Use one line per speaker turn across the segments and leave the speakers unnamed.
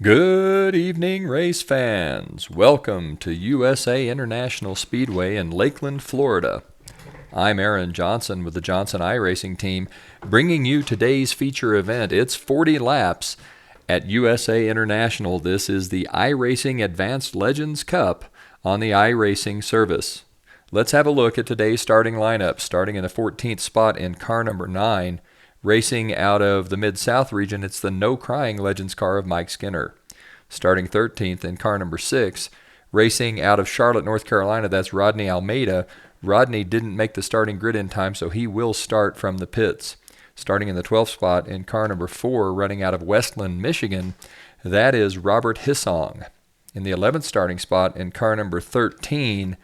Good evening, race fans. Welcome to USA International Speedway in Lakeland, Florida. I'm Aaron Johnson with the Johnson iRacing team, bringing you today's feature event. It's 40 laps at USA International. This is the iRacing Advanced Legends Cup on the iRacing service. Let's have a look at today's starting lineup. Starting in the 14th spot in car number 9, racing out of the Mid-South region, it's the No Crying Legends car of Mike Skinner. Starting 13th in car number 6, racing out of Charlotte, North Carolina, that's Rodney Almeida. Rodney didn't make the starting grid in time, so he will start from the pits. Starting in the 12th spot in car number 4, running out of Westland, Michigan, that is Robert Hissong. In the 11th starting spot in car number 13,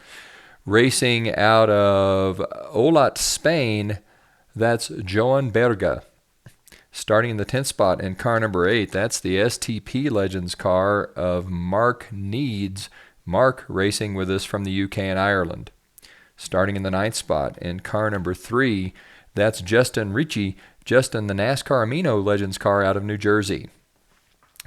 racing out of Olat, Spain, that's Joan Berga. Starting in the 10th spot in car number 8, that's the STP Legends car of Mark Needs. Mark racing with us from the UK and Ireland. Starting in the 9th spot in car number 3, that's Justin Ricci. Justin, the NASCAR Amino Legends car out of New Jersey.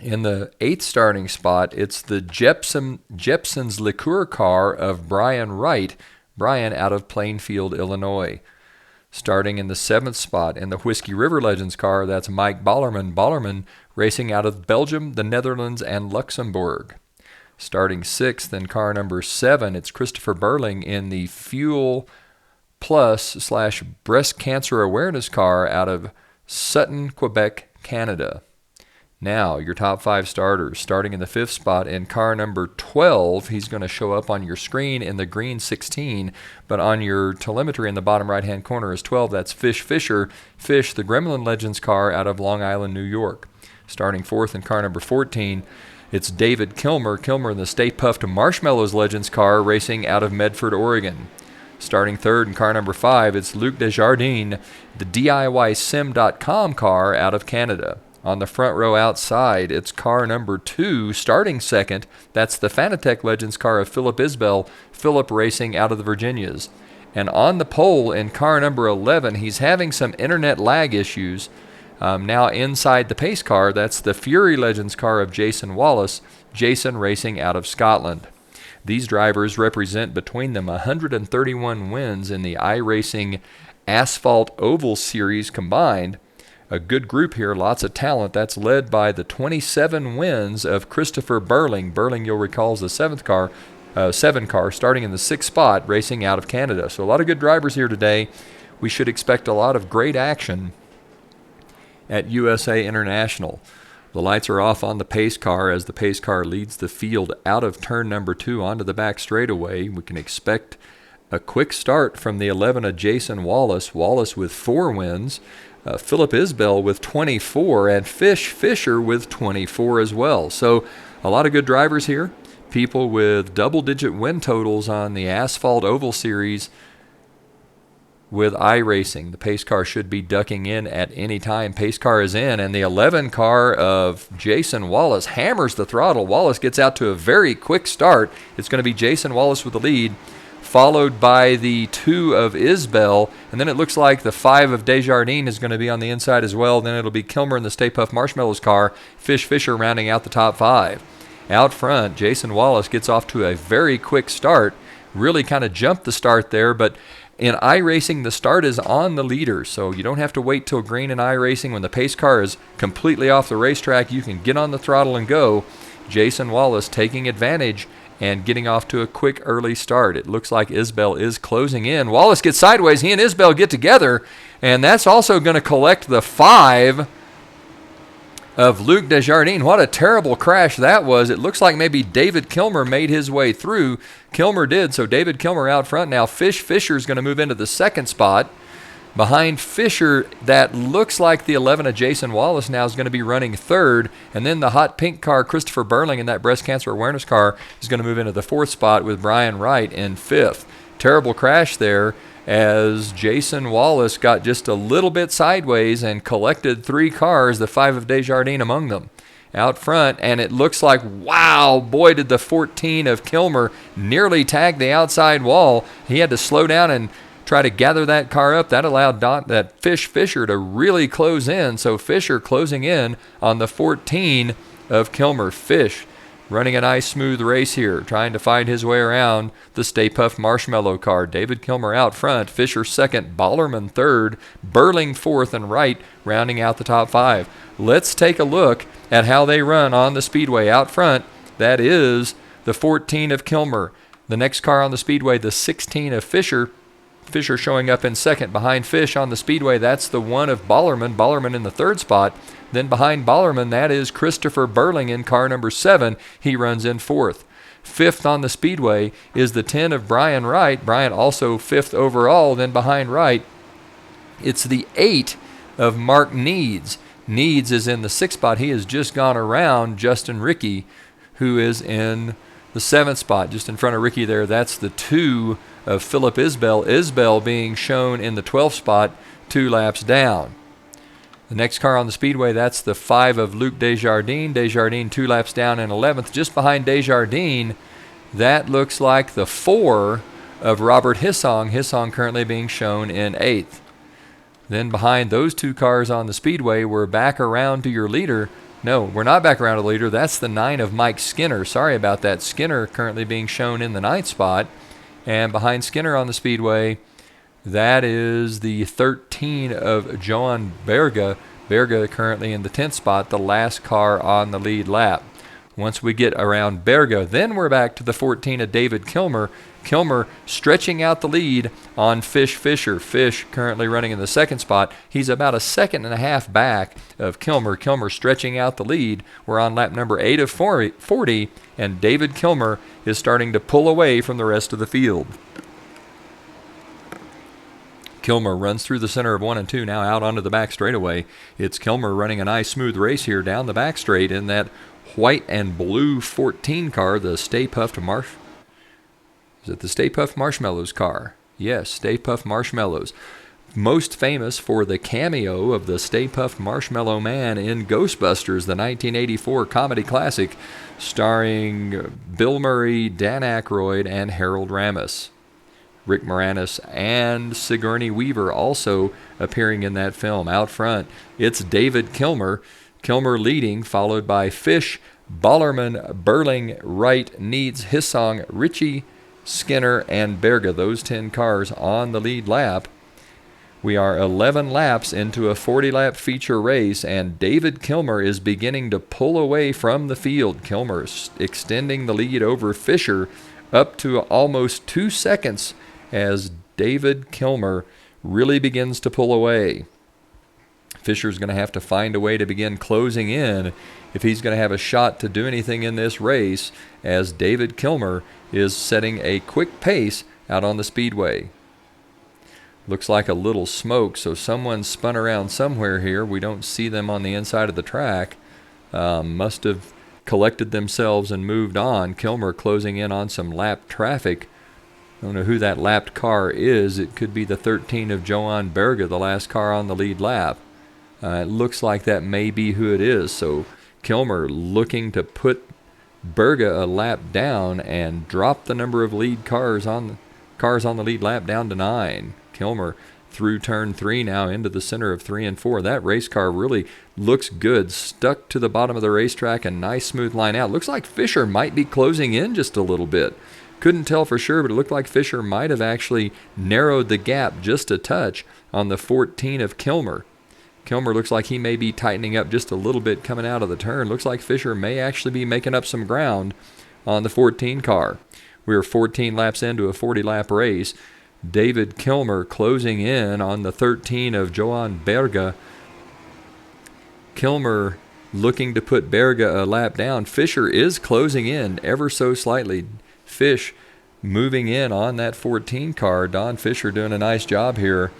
In the 8th starting spot, it's the Jepson's Liqueur car of Brian Wright. Brian out of Plainfield, Illinois. Starting in the 7th spot in the Whiskey River Legends car, that's Mike Ballerman. Ballerman racing out of Belgium, the Netherlands, and Luxembourg. Starting 6th in car number 7, it's Christopher Burling in the Fuel Plus / Breast Cancer Awareness car out of Sutton, Quebec, Canada. Now, your top 5 starters. Starting in the 5th spot in car number 12, he's going to show up on your screen in the green 16, but on your telemetry in the bottom right-hand corner is 12. That's Fischer. Fish, the Gremlin Legends car out of Long Island, New York. Starting 4th in car number 14, it's David Kilmer. Kilmer in the Stay Puffed Marshmallows Legends car racing out of Medford, Oregon. Starting 3rd in car number 5, it's Luc Desjardins, the DIYSim.com car out of Canada. On the front row outside, it's car number 2. Starting 2nd, that's the Fanatec Legends car of Philip Isbell. Philip racing out of the Virginias. And on the pole in car number 11, he's having some internet lag issues. Now inside the pace car, that's the Fury Legends car of Jason Wallace. Jason racing out of Scotland. These drivers represent between them 131 wins in the iRacing Asphalt Oval Series combined. A good group here, lots of talent. That's led by the 27 wins of Christopher Burling. Burling, you'll recall, is the 7 car, starting in the 6th spot, racing out of Canada. So a lot of good drivers here today. We should expect a lot of great action at USA International. The lights are off on the pace car as the pace car leads the field out of turn number 2 onto the back straightaway. We can expect a quick start from the 11 of Jason Wallace. Wallace with 4 wins. Philip Isbell with 24, and Fischer with 24 as well. So a lot of good drivers here. People with double-digit win totals on the Asphalt Oval Series with iRacing. The pace car should be ducking in at any time. Pace car is in, and the 11 car of Jason Wallace hammers the throttle. Wallace gets out to a very quick start. It's going to be Jason Wallace with the lead, followed by the 2 of Isbell, and then it looks like the 5 of Desjardins is going to be on the inside as well. Then it'll be Kilmer in the Stay Puft Marshmallows car, Fischer rounding out the top 5. Out front, Jason Wallace gets off to a very quick start, really kind of jumped the start there, but in iRacing, the start is on the leader, so you don't have to wait till green in iRacing. When the pace car is completely off the racetrack, you can get on the throttle and go. Jason Wallace taking advantage and getting off to a quick early start. It looks like Isbell is closing in. Wallace gets sideways. He and Isbell get together, and that's also going to collect the 5 of Luc Desjardins. What a terrible crash that was. It looks like maybe David Kilmer made his way through. Kilmer did, so David Kilmer out front. Now Fischer is going to move into the 2nd spot. Behind Fischer, that looks like the 11 of Jason Wallace now is going to be running 3rd. And then the hot pink car, Christopher Burling, in that breast cancer awareness car, is going to move into the 4th spot with Brian Wright in 5th. Terrible crash there as Jason Wallace got just a little bit sideways and collected 3 cars, the 5 of Desjardins among them. Out front, and it looks like, wow, boy, did the 14 of Kilmer nearly tag the outside wall. He had to slow down and try to gather that car up. That allowed Fischer to really close in. So Fischer closing in on the 14 of Kilmer. Fish running a nice smooth race here, trying to find his way around the Stay Puft Marshmallow car. David Kilmer out front, Fischer second, Ballerman third, Burling fourth, and Wright rounding out the top 5. Let's take a look at how they run on the Speedway. Out front, that is the 14 of Kilmer. The next car on the Speedway, the 16 of Fischer. Fischer showing up in second. Behind Fish on the Speedway, that's the 1 of Ballerman. Ballerman in the third spot. Then behind Ballerman, that is Christopher Burling in car number 7. He runs in fourth. Fifth on the Speedway is the 10 of Brian Wright. Brian also fifth overall. Then behind Wright, it's the 8 of Mark Needs. Needs is in the sixth spot. He has just gone around Justin Rickey, who is in the seventh spot, just in front of Rickey there. That's the 2 of Philip Isbell. Isbell being shown in the 12th spot, 2 laps down. The next car on the Speedway, that's the 5 of Luc Desjardins. Desjardins 2 laps down in 11th. Just behind Desjardins, that looks like the 4 of Robert Hissong. Hissong currently being shown in 8th. Then behind those 2 cars on the Speedway, we're back around to your leader. No, we're not back around to the leader. That's the 9 of Mike Skinner. Sorry about that. Skinner currently being shown in the 9th spot. And behind Skinner on the Speedway, that is the 13 of Johan Berga. Berga currently in the 10th spot, the last car on the lead lap. Once we get around Berga, then we're back to the 14 of David Kilmer. Kilmer stretching out the lead on Fischer. Fish currently running in the 2nd spot. He's about a 1.5 seconds back of Kilmer. Kilmer stretching out the lead. We're on lap number 8 of 40, and David Kilmer is starting to pull away from the rest of the field. Kilmer runs through the center of 1 and 2, now out onto the back straightaway. It's Kilmer running a nice smooth race here down the back straight in that white and blue 14 car, the Stay Puft Is it the Stay Puft Marshmallows car? Yes, Stay Puft Marshmallows. Most famous for the cameo of the Stay Puft Marshmallow Man in Ghostbusters, the 1984 comedy classic, starring Bill Murray, Dan Aykroyd, and Harold Ramis. Rick Moranis and Sigourney Weaver also appearing in that film. Out front, it's David Kilmer. Kilmer leading, followed by Fish, Ballerman, Burling, Wright, Needs, Hissong, Ritchie, Skinner, and Berga. Those 10 cars on the lead lap. We are 11 laps into a 40-lap feature race, and David Kilmer is beginning to pull away from the field. Kilmer extending the lead over Fischer up to almost 2 seconds as David Kilmer really begins to pull away. Fischer's going to have to find a way to begin closing in if he's going to have a shot to do anything in this race, as David Kilmer is setting a quick pace out on the Speedway. Looks like a little smoke, so someone spun around somewhere here. We don't see them on the inside of the track. Must have collected themselves and moved on. Kilmer closing in on some lap traffic. I don't know who that lapped car is. It could be the 13 of Johan Berga, the last car on the lead lap. It looks like that may be who it is. So Kilmer looking to put Berga a lap down and drop the number of lead cars on the lead lap down to 9. Kilmer through turn 3 now into the center of 3 and 4. That race car really looks good. Stuck to the bottom of the racetrack, a nice smooth line out. Looks like Fischer might be closing in just a little bit. Couldn't tell for sure, but it looked like Fischer might have actually narrowed the gap just a touch on the 14 of Kilmer. Kilmer looks like he may be tightening up just a little bit coming out of the turn. Looks like Fischer may actually be making up some ground on the 14 car. We're 14 laps into a 40-lap race. David Kilmer closing in on the 13 of Johan Berga. Kilmer looking to put Berga a lap down. Fischer is closing in ever so slightly. Fish moving in on that 14 car. Don Fischer doing a nice job here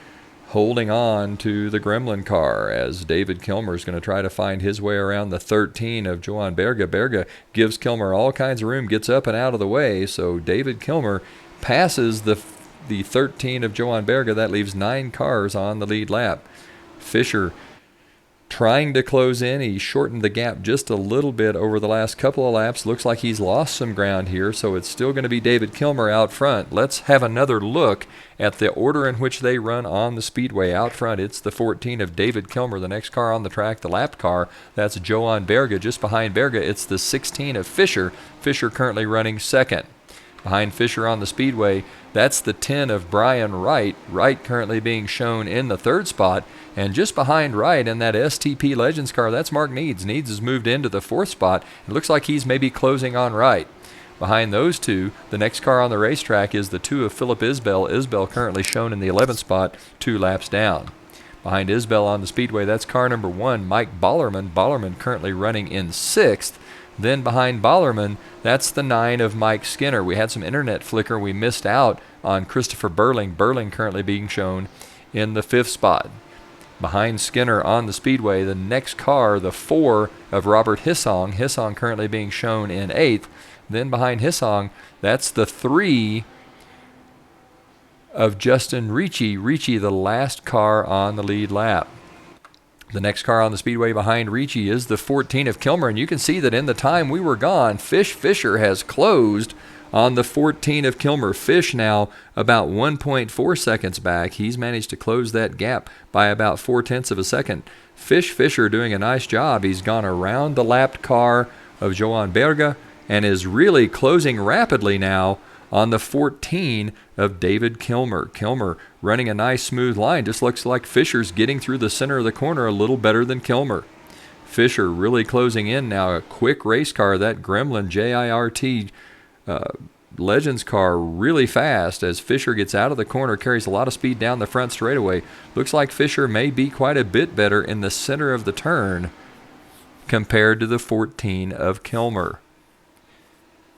holding on to the Gremlin car as David Kilmer is going to try to find his way around the 13 of Johan Berga. Berga gives Kilmer all kinds of room, gets up and out of the way, so David Kilmer passes the 13 of Johan Berga. That leaves 9 cars on the lead lap. Fischer trying to close in. He shortened the gap just a little bit over the last couple of laps. Looks like he's lost some ground here, so it's still going to be David Kilmer out front. Let's have another look at the order in which they run on the Speedway. Out front, it's the 14 of David Kilmer. The next car on the track, the lapped car, that's Johan Berge. Just behind Berge, it's the 16 of Fischer. Fischer currently running second. Behind Fischer on the Speedway, that's the 10 of Brian Wright. Wright currently being shown in the third spot. And just behind Wright in that STP Legends car, that's Mark Needs. Needs has moved into the fourth spot. It looks like he's maybe closing on Wright. Behind those two, the next car on the racetrack is the 2 of Philip Isbell. Isbell currently shown in the 11th spot, 2 laps down. Behind Isbell on the Speedway, that's car number 1, Mike Ballerman. Ballerman currently running in 6th. Then behind Ballerman, that's the 9 of Mike Skinner. We had some internet flicker. We missed out on Christopher Burling. Burling currently being shown in the 5th spot. Behind Skinner on the Speedway, the next car, the 4 of Robert Hissong. Hissong currently being shown in 8th. Then behind Hissong, that's the 3 of Justin Ricci. Ricci, the last car on the lead lap. The next car on the Speedway behind Ricci is the 14 of Kilmer, and you can see that in the time we were gone, Fischer has closed on the 14 of Kilmer. Fish now about 1.4 seconds back. He's managed to close that gap by about 0.4 of a second. Fischer doing a nice job. He's gone around the lapped car of Johan Berge and is really closing rapidly now on the 14 of David Kilmer. Kilmer running a nice smooth line. Just looks like Fischer's getting through the center of the corner a little better than Kilmer. Fischer really closing in now. A quick race car, that Gremlin JIRT Legends car, really fast as Fischer gets out of the corner, carries a lot of speed down the front straightaway. Looks like Fischer may be quite a bit better in the center of the turn compared to the 14 of Kilmer.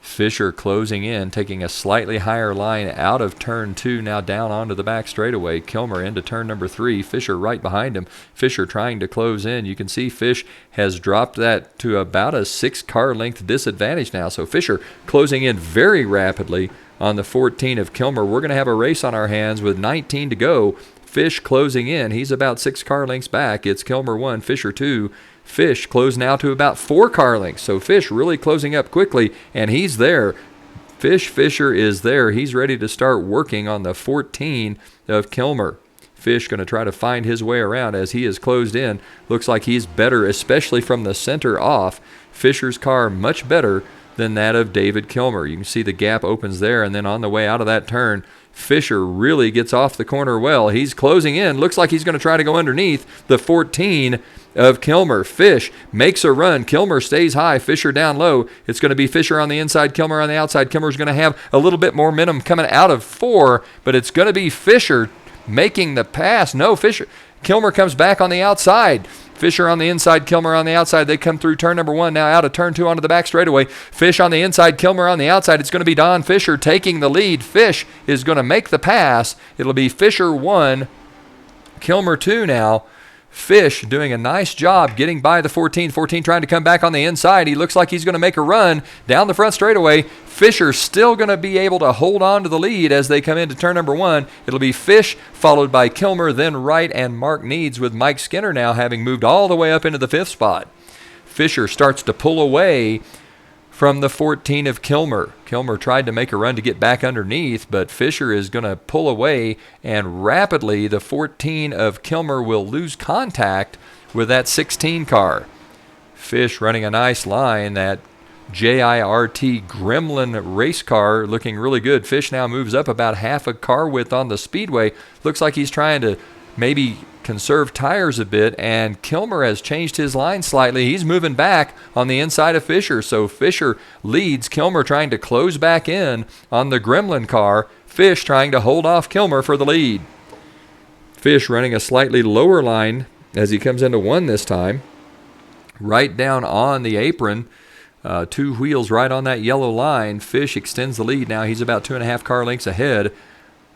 Fischer closing in, taking a slightly higher line out of turn 2, now down onto the back straightaway. Kilmer into turn number 3. Fischer right behind him. Fischer trying to close in. You can see Fish has dropped that to about a 6-car length disadvantage now. So Fischer closing in very rapidly on the 14 of Kilmer. We're going to have a race on our hands with 19 to go. Fish closing in. He's about 6 car lengths back. It's Kilmer 1, Fischer 2. Fish closed now to about 4 car lengths. So Fish really closing up quickly, and he's there. Fischer is there. He's ready to start working on the 14 of Kilmer. Fish going to try to find his way around as he is closed in. Looks like he's better, especially from the center off. Fischer's car much better than that of David Kilmer. You can see the gap opens there, and then on the way out of that turn, Fischer really gets off the corner well. He's closing in. Looks like he's going to try to go underneath the 14 of Kilmer. Fish makes a run. Kilmer stays high. Fischer down low. It's going to be Fischer on the inside, Kilmer on the outside. Kilmer's going to have a little bit more momentum coming out of 4, but it's going to be Fischer making the pass. No, Kilmer comes back on the outside. Fischer on the inside, Kilmer on the outside. They come through turn number 1, now out of turn 2 onto the back straightaway. Fish on the inside, Kilmer on the outside. It's going to be Don Fischer taking the lead. Fish is going to make the pass. It'll be Fischer 1, Kilmer 2 now. Fish doing a nice job getting by the 14. 14 trying to come back on the inside. He looks like he's going to make a run down the front straightaway. Fischer still going to be able to hold on to the lead as they come into turn number 1. It'll be Fish followed by Kilmer, then Wright and Mark Needs, with Mike Skinner now having moved all the way up into the 5th spot. Fischer starts to pull away from the 14 of Kilmer. Kilmer tried to make a run to get back underneath, but Fischer is going to pull away, and rapidly the 14 of Kilmer will lose contact with that 16 car. Fish running a nice line. That JIRT Gremlin race car looking really good. Fish now moves up about half a car width on the Speedway. Looks like he's trying to maybe conserve tires a bit, and Kilmer has changed his line slightly. He's moving back on the inside of Fischer, so Fischer leads. Kilmer trying to close back in on the Gremlin car. Fish trying to hold off Kilmer for the lead. Fish running a slightly lower line as he comes into 1 this time. Right down on the apron, 2 wheels right on that yellow line. Fish extends the lead now. He's about 2.5 car lengths ahead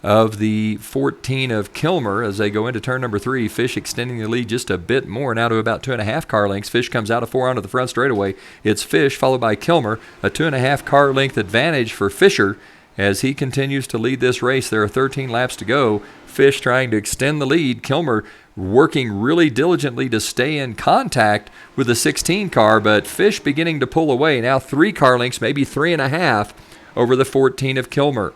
of the 14 of Kilmer as they go into turn number 3. Fish extending the lead just a bit more, now to about 2.5 car lengths. Fish comes out of 4 onto the front straightaway. It's Fish followed by Kilmer. A 2.5 car length advantage for Fischer as he continues to lead this race. There are 13 laps to go. Fish trying to extend the lead. Kilmer working really diligently to stay in contact with the 16 car, but Fish beginning to pull away. Now 3 car lengths, maybe 3.5 over the 14 of Kilmer.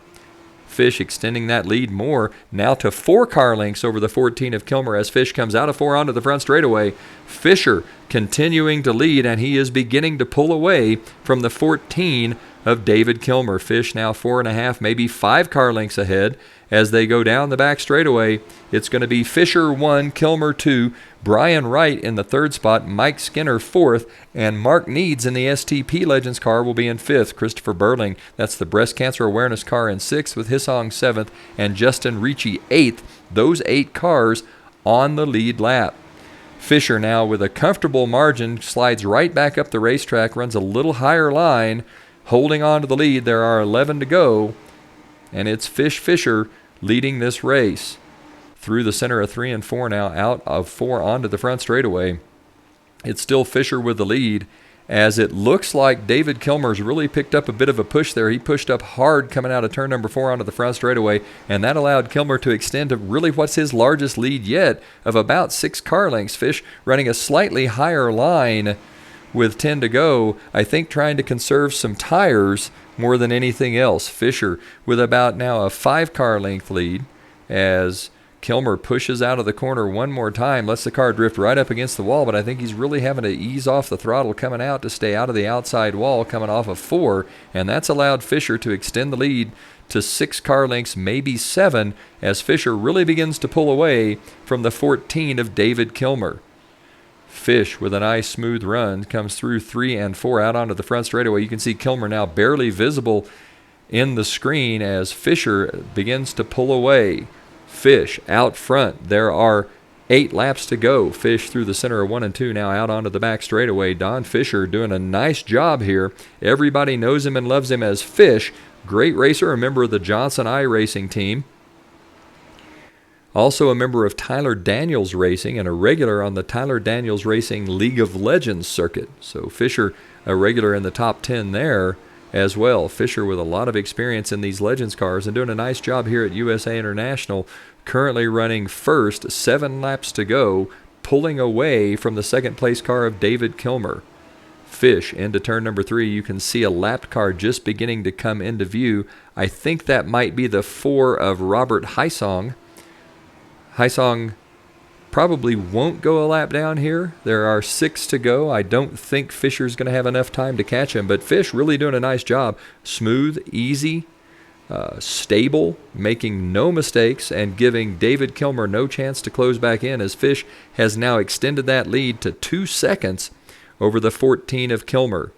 Fish extending that lead more, now to 4 car lengths over the 14 of Kilmer as Fish comes out of 4 onto the front straightaway. Fischer continuing to lead, and he is beginning to pull away from the 14 of David Kilmer. Fish now 4.5, maybe 5 car lengths ahead as they go down the back straightaway. It's going to be Fischer 1, Kilmer 2, Brian Wright in the 3rd spot, Mike Skinner 4th, and Mark Needs in the STP Legends car will be in 5th. Christopher Burling, that's the breast cancer awareness car, in 6th, with Hisong 7th, and Justin Ricci 8th. Those 8 cars on the lead lap. Fischer now with a comfortable margin slides right back up the racetrack, runs a little higher line, holding on to the lead. There are 11 to go, and it's Fischer leading this race through the center of 3 and 4 now, out of 4 onto the front straightaway. It's still Fischer with the lead, as it looks like David Kilmer's really picked up a bit of a push there. He pushed up hard coming out of turn number 4 onto the front straightaway, and that allowed Kilmer to extend to really what's his largest lead yet of about 6 car lengths. Fish running a slightly higher line with 10 to go, I think trying to conserve some tires more than anything else. Fischer with about now a 5 car length lead as Kilmer pushes out of the corner one more time, lets the car drift right up against the wall, but I think he's really having to ease off the throttle coming out to stay out of the outside wall coming off of 4, and that's allowed Fischer to extend the lead to 6 car lengths, maybe 7, as Fischer really begins to pull away from the 14 of David Kilmer. Fish with a nice smooth run comes through 3 and 4 out onto the front straightaway. You can see Kilmer now barely visible in the screen as Fischer begins to pull away. Fish out front. There are 8 laps to go. Fish through the center of 1 and 2 now out onto the back straightaway. Don Fischer doing a nice job here. Everybody knows him and loves him as Fish. Great racer, a member of the Johnson iRacing team. Also a member of Tyler Daniels Racing and a regular on the Tyler Daniels Racing League of Legends circuit. So Fischer a regular in the top 10 there as well. Fischer with a lot of experience in these Legends cars and doing a nice job here at USA International, currently running first, 7 laps to go, pulling away from the second place car of David Kilmer. Fish into turn number 3. You can see a lapped car just beginning to come into view. I think that might be the 4 of Robert Hisong. Hisong probably won't go a lap down here. There are 6 to go. I don't think Fischer's going to have enough time to catch him, but Fish really doing a nice job. Smooth, easy, stable, making no mistakes, and giving David Kilmer no chance to close back in, as Fish has now extended that lead to 2 seconds over the 14 of Kilmer.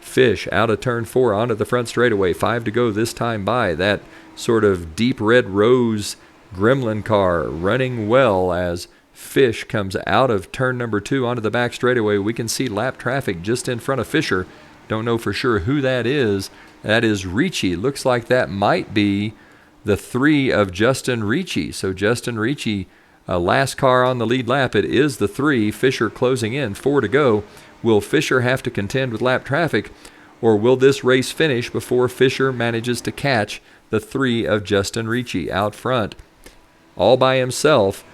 Fish out of turn 4 onto the front straightaway. 5 to go this time by. That sort of deep red rose Gremlin car running well as Fish comes out of turn number 2 onto the back straightaway. We can see lap traffic just in front of Fischer. Don't know for sure who that is. That is Ricci. Looks like that might be the 3 of Justin Ricci. So Justin Ricci, last car on the lead lap. It is the 3. Fischer closing in. 4 to go. Will Fischer have to contend with lap traffic, or will this race finish before Fischer manages to catch the 3 of Justin Ricci out front? All by himself.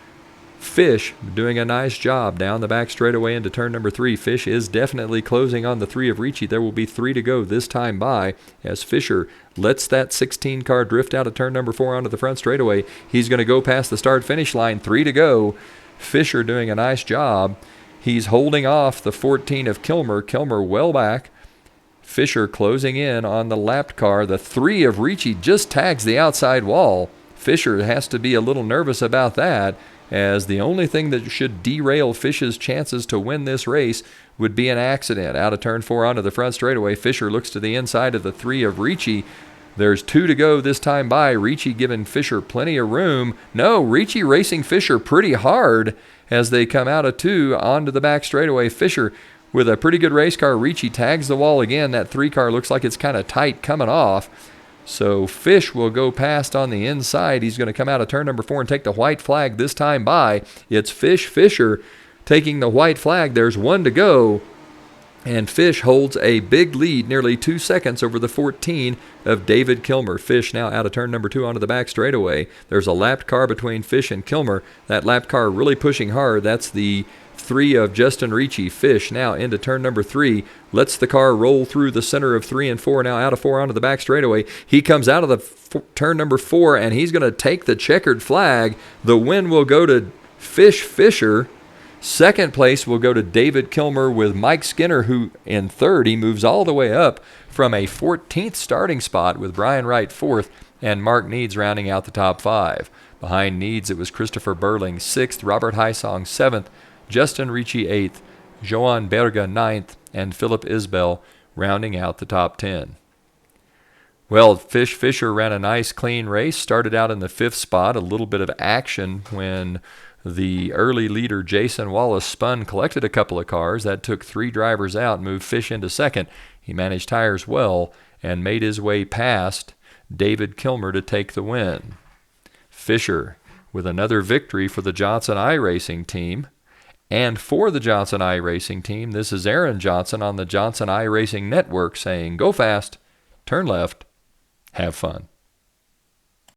Fish doing a nice job down the back straightaway into turn number 3. Fish is definitely closing on the 3 of Ricci. There will be 3 to go this time by as Fischer lets that 16 car drift out of turn number 4 onto the front straightaway. He's going to go past the start-finish line. 3 to go. Fischer doing a nice job. He's holding off the 14 of Kilmer. Kilmer well back. Fischer closing in on the lapped car. The 3 of Ricci just tags the outside wall. Fischer has to be a little nervous about that, as the only thing that should derail Fish's chances to win this race would be an accident. Out of turn 4 onto the front straightaway, Fischer looks to the inside of the 3 of Ricci. There's 2 to go this time by. Ricci giving Fischer plenty of room. No, Ricci racing Fischer pretty hard as they come out of 2 onto the back straightaway. Fischer with a pretty good race car. Ricci tags the wall again. That 3 car looks like it's kind of tight coming off. So Fish will go past on the inside. He's going to come out of turn number 4 and take the white flag this time by. It's Fischer taking the white flag. There's 1 to go. And Fish holds a big lead, nearly 2 seconds over the 14 of David Kilmer. Fish now out of turn number 2 onto the back straightaway. There's a lapped car between Fish and Kilmer. That lapped car really pushing hard. That's the 3 of Justin Ricci. Fish now into turn number 3. Lets the car roll through the center of 3 and 4. Now out of 4 onto the back straightaway. He comes out of the turn number 4, and he's going to take the checkered flag. The win will go to Fischer. Second place will go to David Kilmer, with Mike Skinner, who in third. He moves all the way up from a 14th starting spot, with Brian Wright fourth and Mark Needs rounding out the top 5. Behind Needs, it was Christopher Burling 6th, Robert Hysong 7th, Justin Ricci 8th, Johan Berga 9th, and Philip Isbell rounding out the top 10. Well, Fischer ran a nice clean race, started out in the 5th spot. A little bit of action when the early leader, Jason Wallace, spun, collected a couple of cars. That took 3 drivers out, moved Fish into second. He managed tires well and made his way past David Kilmer to take the win. Fischer with another victory for the Johnson iRacing team. And for the Johnson iRacing team, this is Aaron Johnson on the Johnson iRacing Network saying, go fast, turn left, have fun.